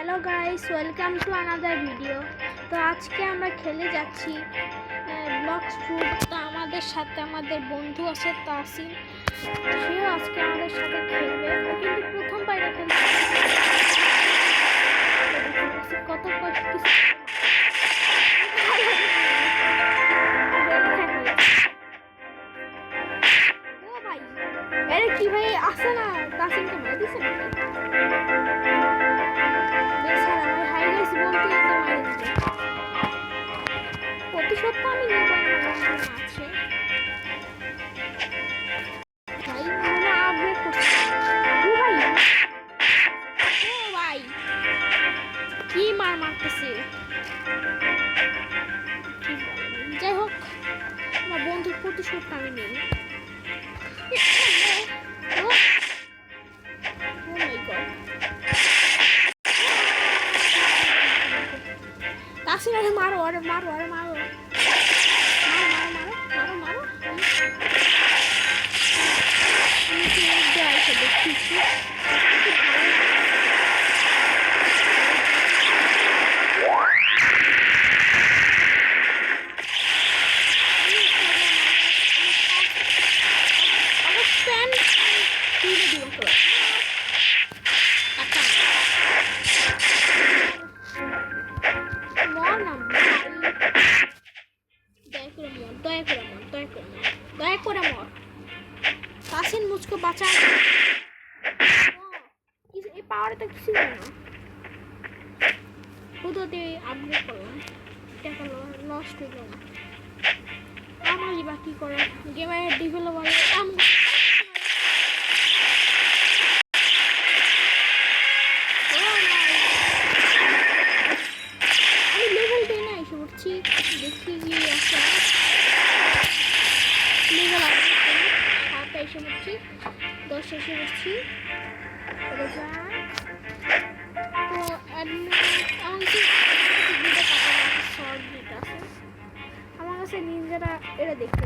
Hello guys, welcome to another video. তো আজকে আমরা খেলে যাচ্ছি ব্লকস ফুড। তো আমাদের সাথে আমাদের বন্ধু আছে তাসিন, সেও আজকে আমাদের সাথে খেলবে। কিন্তু প্রথম বাইরে খেলতে কত কিছু আরে কি ভাই আসে না, তাসিনকে মেরে দিছে নাকি? বেচারা ভাই হাই গাইস বলতে তো মারে দিবে। প্রতিশোধ তো আমি নেব আছে ভাই, মানে আপডেট করতে ও ভাই, ও ভাই কি মারতেছে। যাই হোক, আমার বন্ধুর প্রতিশোধটা আমি নেব। তাসিন মারো, আরে মারো, আরে মারো, মারো মারো মারো মারো মারো। দেখছি दया করে মর তাসিন, মুঝको বাঁচা। এই পাওয়ারে তো কিছু না, শুধুতে আপডেট করলাম, টাকা লস্ট হইল না। আমারই বাকি করে গেমের ডেভেলপার আমি লেভেল 10 এ এসে পড়ছি। দেখি কি আছে লেভেল আপডেট এসে পড়ছি, 10 এসে পড়ছি। তো আমার কাছে নিনজারা এটা দেখতে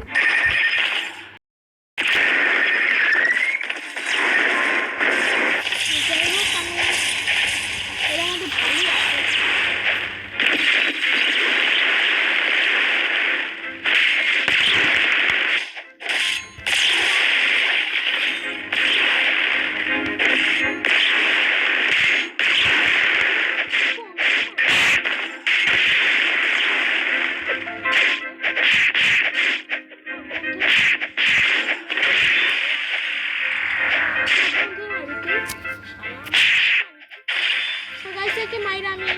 থেকে মাইরা আমি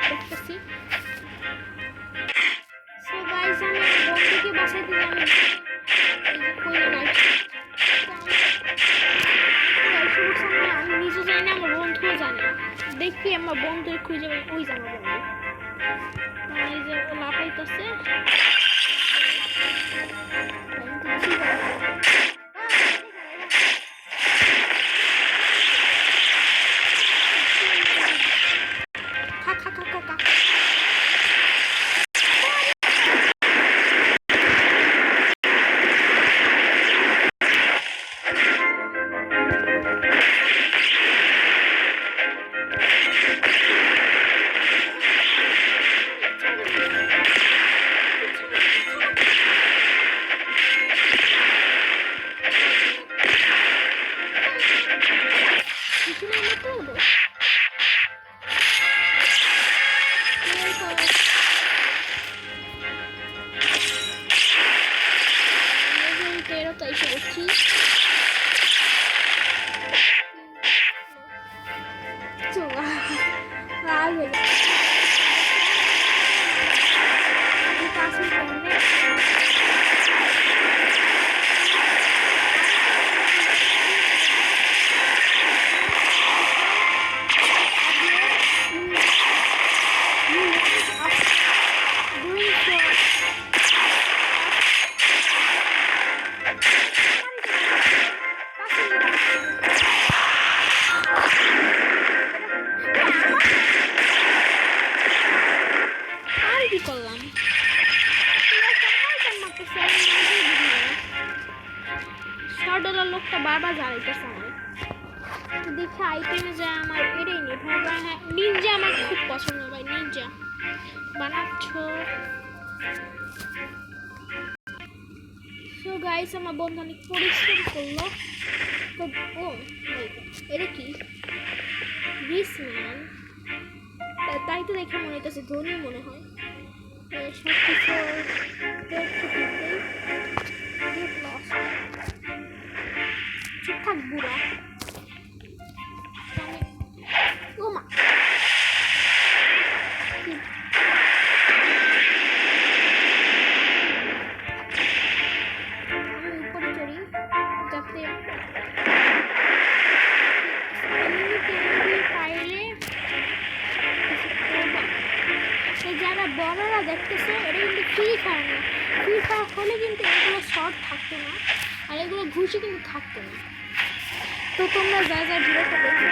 দেখতেছি। সো গাইস, আমি বন্ধুকে বাসাইতে যাই, আমি আমি নিজে জানি না, আমার বন্ধুও জানে। দেখি আমার বন্ধু খুঁজে ওই জানো বন্ধু, এই যে লাফাইতেছে। লোকটা বারবার জ্বালাইতেছে আমার। তো দেখে আইটেমে যায় আমার এটাই নেই, ভাবলাম হ্যাঁ নিনজা যা বানাচ্ছ। সো গাইস আমার বন্ধু অনেক পরিশ্রম করলো। তো ও এটা কি রিসম্যান, তাই তো দেখে মনে হইতেছে ধনী মনে হয়। সব কিছু চুপ থাক বুড়া। ও মা আমি উপরে চড়ি যাতে পাইলে। যারা বড়রা দেখতেছে এটা কিন্তু ফ্রি ফায়ার না, ফ্রি ফায়ার হলে কিন্তু এগুলো শর্ট থাকতো না আর এগুলো ঘুষি কিন্তু থাকতো না। তো তোমরা যা যা ভিডিওটা দেখো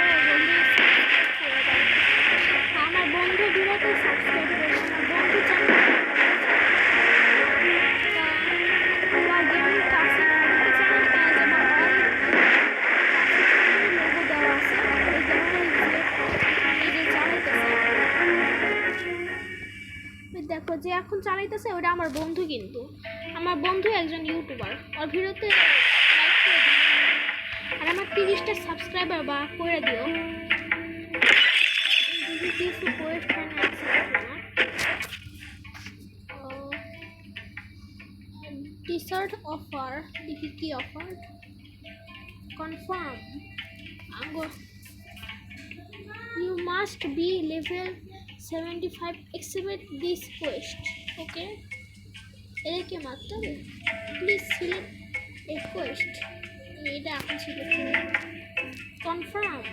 আমার বন্ধু ভিডিওতে সাবস্ক্রাইব করবে, আমার বন্ধু চ্যানেল দেখো যে এখন চালাইতেছে ওটা আমার বন্ধু, কিন্তু আমার বন্ধু একজন ইউটিউবার, ওর ভিডিওতে লাইক করে দিও আর আমার 30টা সাবস্ক্রাইবার বা করে দিও। কিছু কোয়েশ্চেন আছে না, টি-শার্ট অফার, দেখি কি offer confirm. You must be level 75 accept this quest. Okay, এটাকে মারতে হবে। প্লিজ সিলেক্ট এ কোয়েস্ট, এটা এখন সিলেক্ট করে কনফার্ম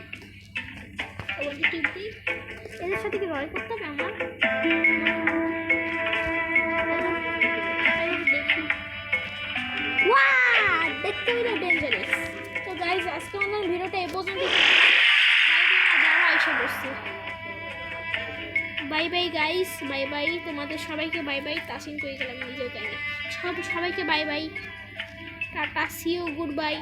ওকে টিপ দিই। এদের সাথে কি রয় করতে হবে আমার? দেখি ওয়াও দেখতে হইলো ডেঞ্জারাস। তো গাইজ আজকে আমাদের ভিডিওটা এই পর্যন্ত। Bye bye guys, bye bye তোমাদের সবাইকে, বাই বাই। তাসিন কই গেলাম নিজেও জানি না। সবাইকে bye bye, tata, see you, good bye.